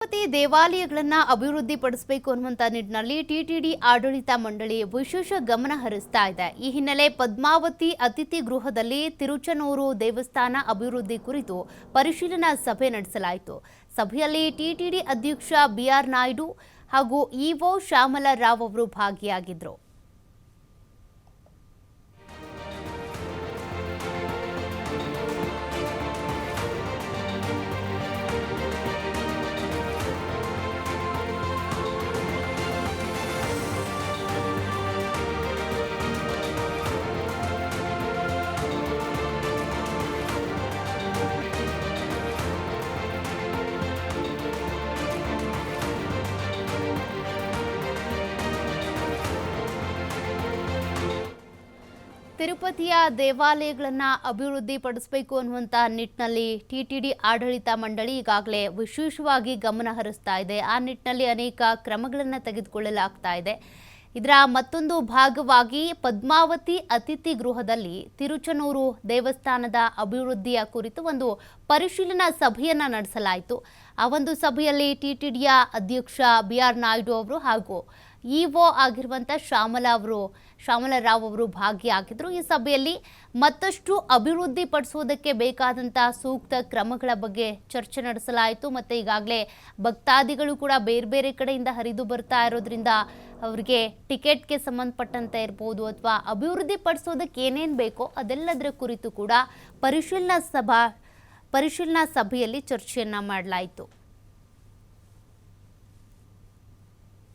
ತಿರುಪತಿ ದೇವಾಲಯಗಳನ್ನು ಅಭಿವೃದ್ಧಿಪಡಿಸಬೇಕು ಅನ್ನುವಂಥ ನಿಟ್ಟಿನಲ್ಲಿ ಟಿಟಿಡಿ ಆಡಳಿತ ಮಂಡಳಿ ವಿಶೇಷ ಗಮನ ಹರಿಸ್ತಾ ಇದೆ. ಈ ಹಿನ್ನೆಲೆ ಪದ್ಮಾವತಿ ಅತಿಥಿ ಗೃಹದಲ್ಲಿ ತಿರುಚನೂರು ದೇವಸ್ಥಾನ ಅಭಿವೃದ್ಧಿ ಕುರಿತು ಪರಿಶೀಲನಾ ಸಭೆ ನಡೆಸಲಾಯಿತು. ಸಭೆಯಲ್ಲಿ ಟಿಟಿಡಿ ಅಧ್ಯಕ್ಷ ಬಿಆರ್ ನಾಯ್ಡು ಹಾಗೂ ಇಒ ಶ್ಯಾಮಲ ರಾವ್ ಅವರು ಭಾಗಿಯಾಗಿದ್ದರು. ತಿರುಪತಿಯ ದೇವಾಲಯಗಳನ್ನು ಅಭಿವೃದ್ಧಿಪಡಿಸಬೇಕು ಅನ್ನುವಂಥ ನಿಟ್ಟಿನಲ್ಲಿ ಟಿಟಿಡಿ ಆಡಳಿತ ಮಂಡಳಿ ಈಗಾಗಲೇ ವಿಶೇಷವಾಗಿ ಗಮನ ಹರಿಸ್ತಾ ಇದೆ. ಆ ನಿಟ್ಟಿನಲ್ಲಿ ಅನೇಕ ಕ್ರಮಗಳನ್ನು ತೆಗೆದುಕೊಳ್ಳಲಾಗ್ತಾ ಇದೆ. ಇದರ ಮತ್ತೊಂದು ಭಾಗವಾಗಿ ಪದ್ಮಾವತಿ ಅತಿಥಿ ಗೃಹದಲ್ಲಿ ತಿರುಚನೂರು ದೇವಸ್ಥಾನದ ಅಭಿವೃದ್ಧಿಯ ಕುರಿತು ಒಂದು ಪರಿಶೀಲನಾ ಸಭೆಯನ್ನು ನಡೆಸಲಾಯಿತು. ಆ ಒಂದು ಸಭೆಯಲ್ಲಿ ಟಿಟಿಡಿಯ ಅಧ್ಯಕ್ಷ ಬಿಆರ್ ನಾಯ್ಡು ಅವರು ಹಾಗೂ ಇಒ ಆಗಿರುವಂಥ ಶ್ಯಾಮಲ ರಾವ್ ಅವರು ಭಾಗಿಯಾಗಿದ್ದರು. ಈ ಸಭೆಯಲ್ಲಿ ಮತ್ತಷ್ಟು ಅಭಿವೃದ್ಧಿ ಪಡಿಸುವುದಕ್ಕೆ ಬೇಕಾದಂಥ ಸೂಕ್ತ ಕ್ರಮಗಳ ಬಗ್ಗೆ ಚರ್ಚೆ ನಡೆಸಲಾಯಿತು. ಮತ್ತು ಈಗಾಗಲೇ ಭಕ್ತಾದಿಗಳು ಕೂಡ ಬೇರೆ ಬೇರೆ ಕಡೆಯಿಂದ ಹರಿದು ಬರ್ತಾ ಇರೋದ್ರಿಂದ ಅವರಿಗೆ ಟಿಕೆಟ್ಗೆ ಸಂಬಂಧಪಟ್ಟಂತೆ ಇರ್ಬೋದು ಅಥವಾ ಅಭಿವೃದ್ಧಿ ಪಡಿಸೋದಕ್ಕೆ ಏನೇನು ಬೇಕೋ ಅದೆಲ್ಲದರ ಕುರಿತು ಕೂಡ ಪರಿಶೀಲನಾ ಸಭೆಯಲ್ಲಿ ಚರ್ಚೆಯನ್ನು ಮಾಡಲಾಯಿತು.